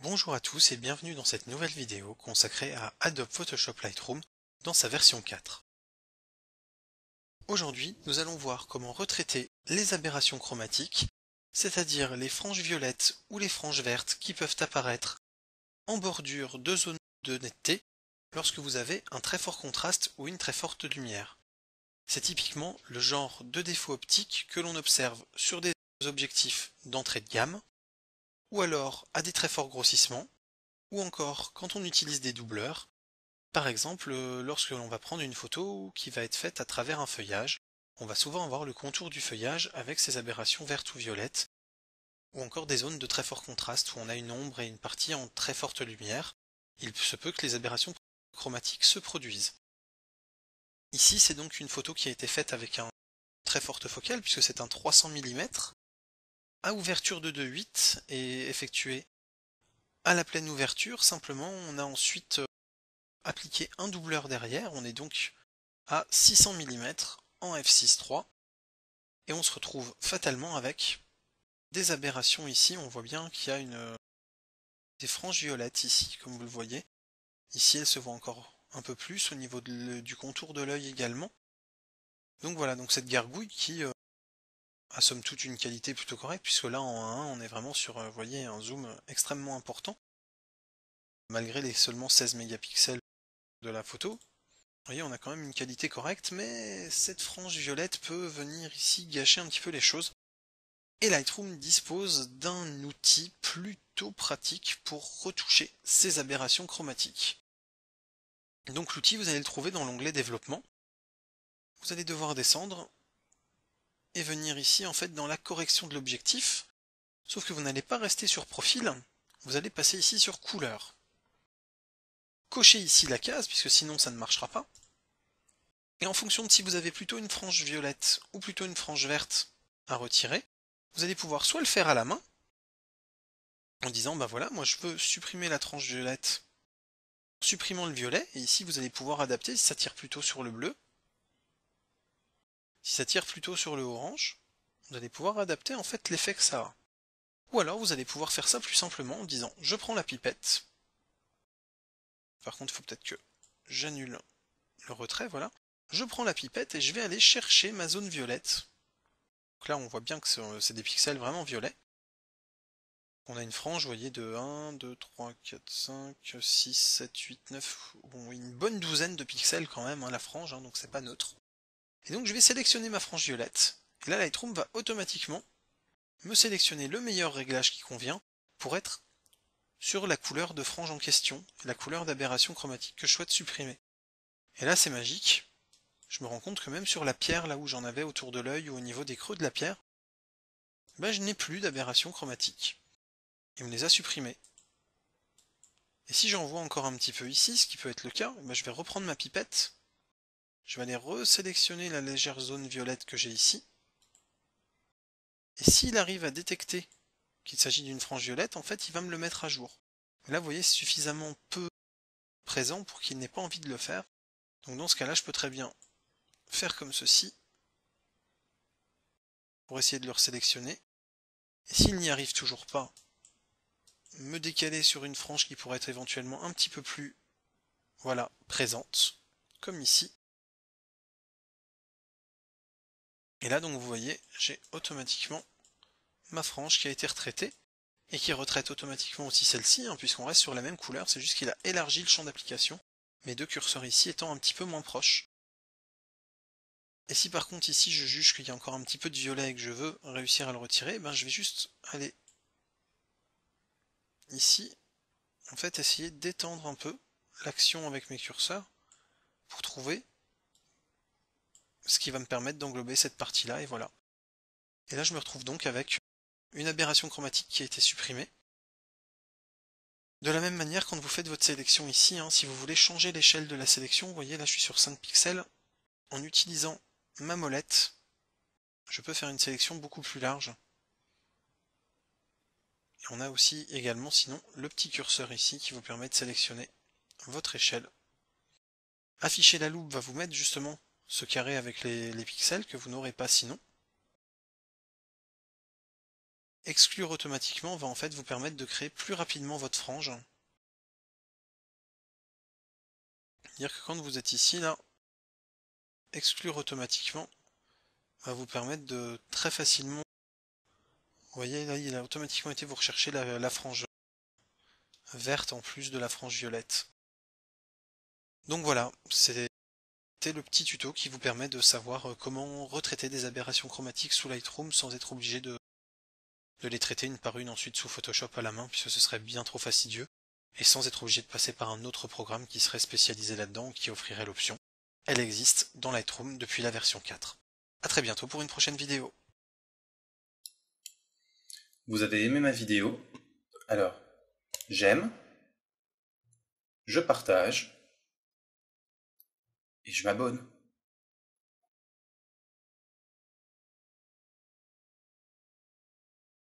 Bonjour à tous et bienvenue dans cette nouvelle vidéo consacrée à Adobe Photoshop Lightroom dans sa version 4. Aujourd'hui, nous allons voir comment retraiter les aberrations chromatiques, c'est-à-dire les franges violettes ou les franges vertes qui peuvent apparaître en bordure de zones de netteté lorsque vous avez un très fort contraste ou une très forte lumière. C'est typiquement le genre de défaut optique que l'on observe sur des objectifs d'entrée de gamme, ou alors à des très forts grossissements, ou encore quand on utilise des doubleurs, par exemple lorsque l'on va prendre une photo qui va être faite à travers un feuillage, on va souvent avoir le contour du feuillage avec ses aberrations vertes ou violettes, ou encore des zones de très fort contraste où on a une ombre et une partie en très forte lumière. Il se peut que les aberrations chromatiques se produisent. Ici c'est donc une photo qui a été faite avec un très forte focale puisque c'est un 300 mm à ouverture de 2.8 et effectuée à la pleine ouverture. Simplement on a ensuite appliqué un doubleur derrière, on est donc à 600 mm en f6.3 et on se retrouve fatalement avec des aberrations ici. On voit bien qu'il y a des franges violettes ici, comme vous le voyez. Ici elle se voit encore un peu plus au niveau du contour de l'œil également. Donc voilà, donc cette gargouille qui a somme toute une qualité plutôt correcte, puisque là en 1 on est vraiment sur, vous voyez, un zoom extrêmement important, malgré les seulement 16 mégapixels de la photo. Vous voyez, on a quand même une qualité correcte, mais cette frange violette peut venir ici gâcher un petit peu les choses. Et Lightroom dispose d'un outil plutôt pratique pour retoucher ces aberrations chromatiques. Donc l'outil, vous allez le trouver dans l'onglet développement. Vous allez devoir descendre et venir ici en fait dans la correction de l'objectif, sauf que vous n'allez pas rester sur profil, vous allez passer ici sur couleur. Cochez ici la case, puisque sinon ça ne marchera pas. Et en fonction de si vous avez plutôt une frange violette ou plutôt une frange verte à retirer, vous allez pouvoir soit le faire à la main, en disant bah voilà, moi je veux supprimer la tranche violette, supprimant le violet, et ici vous allez pouvoir adapter si ça tire plutôt sur le bleu, si ça tire plutôt sur le orange, vous allez pouvoir adapter en fait l'effet que ça a. Ou alors vous allez pouvoir faire ça plus simplement en disant je prends la pipette, par contre il faut peut-être que j'annule le retrait, voilà, je prends la pipette et je vais aller chercher ma zone violette. Donc là on voit bien que c'est des pixels vraiment violets. On a une frange, vous voyez, de 1, 2, 3, 4, 5, 6, 7, 8, 9, bon, une bonne douzaine de pixels quand même, hein, la frange, hein, donc c'est pas neutre. Et donc je vais sélectionner ma frange violette, et là Lightroom va automatiquement me sélectionner le meilleur réglage qui convient pour être sur la couleur de frange en question, la couleur d'aberration chromatique que je souhaite supprimer. Et là c'est magique, je me rends compte que même sur la pierre, là où j'en avais autour de l'œil ou au niveau des creux de la pierre, ben, je n'ai plus d'aberration chromatique. Et on les a supprimés. Et si j'en vois encore un petit peu ici, ce qui peut être le cas, ben je vais reprendre ma pipette, je vais aller resélectionner la légère zone violette que j'ai ici, et s'il arrive à détecter qu'il s'agit d'une frange violette, en fait il va me le mettre à jour. Là vous voyez, c'est suffisamment peu présent pour qu'il n'ait pas envie de le faire, donc dans ce cas là je peux très bien faire comme ceci, pour essayer de le resélectionner, et s'il n'y arrive toujours pas, me décaler sur une frange qui pourrait être éventuellement un petit peu plus, voilà, présente, comme ici. Et là donc vous voyez, j'ai automatiquement ma frange qui a été retraitée, et qui retraite automatiquement aussi celle-ci, hein, puisqu'on reste sur la même couleur, c'est juste qu'il a élargi le champ d'application, mes deux curseurs ici étant un petit peu moins proches. Et si par contre ici je juge qu'il y a encore un petit peu de violet et que je veux réussir à le retirer, ben je vais juste aller ici, en fait essayer d'étendre un peu l'action avec mes curseurs pour trouver ce qui va me permettre d'englober cette partie-là, et voilà. Et là je me retrouve donc avec une aberration chromatique qui a été supprimée. De la même manière, quand vous faites votre sélection ici, hein, si vous voulez changer l'échelle de la sélection, vous voyez là je suis sur 5 pixels, en utilisant ma molette, je peux faire une sélection beaucoup plus large. Et on a aussi également sinon le petit curseur ici qui vous permet de sélectionner votre échelle. Afficher la loupe va vous mettre justement ce carré avec les pixels que vous n'aurez pas sinon. exclure automatiquement va en fait vous permettre de créer plus rapidement votre frange. C'est-à-dire que quand vous êtes ici, là, exclure automatiquement va vous permettre de très facilement... Vous voyez, là, il a automatiquement été vous rechercher la frange verte en plus de la frange violette. Donc voilà, c'était le petit tuto qui vous permet de savoir comment retraiter des aberrations chromatiques sous Lightroom sans être obligé de les traiter une par une ensuite sous Photoshop à la main, puisque ce serait bien trop fastidieux, et sans être obligé de passer par un autre programme qui serait spécialisé là-dedans ou qui offrirait l'option. Elle existe dans Lightroom depuis la version 4. A très bientôt pour une prochaine vidéo. Vous avez aimé ma vidéo? Alors, j'aime, je partage et je m'abonne.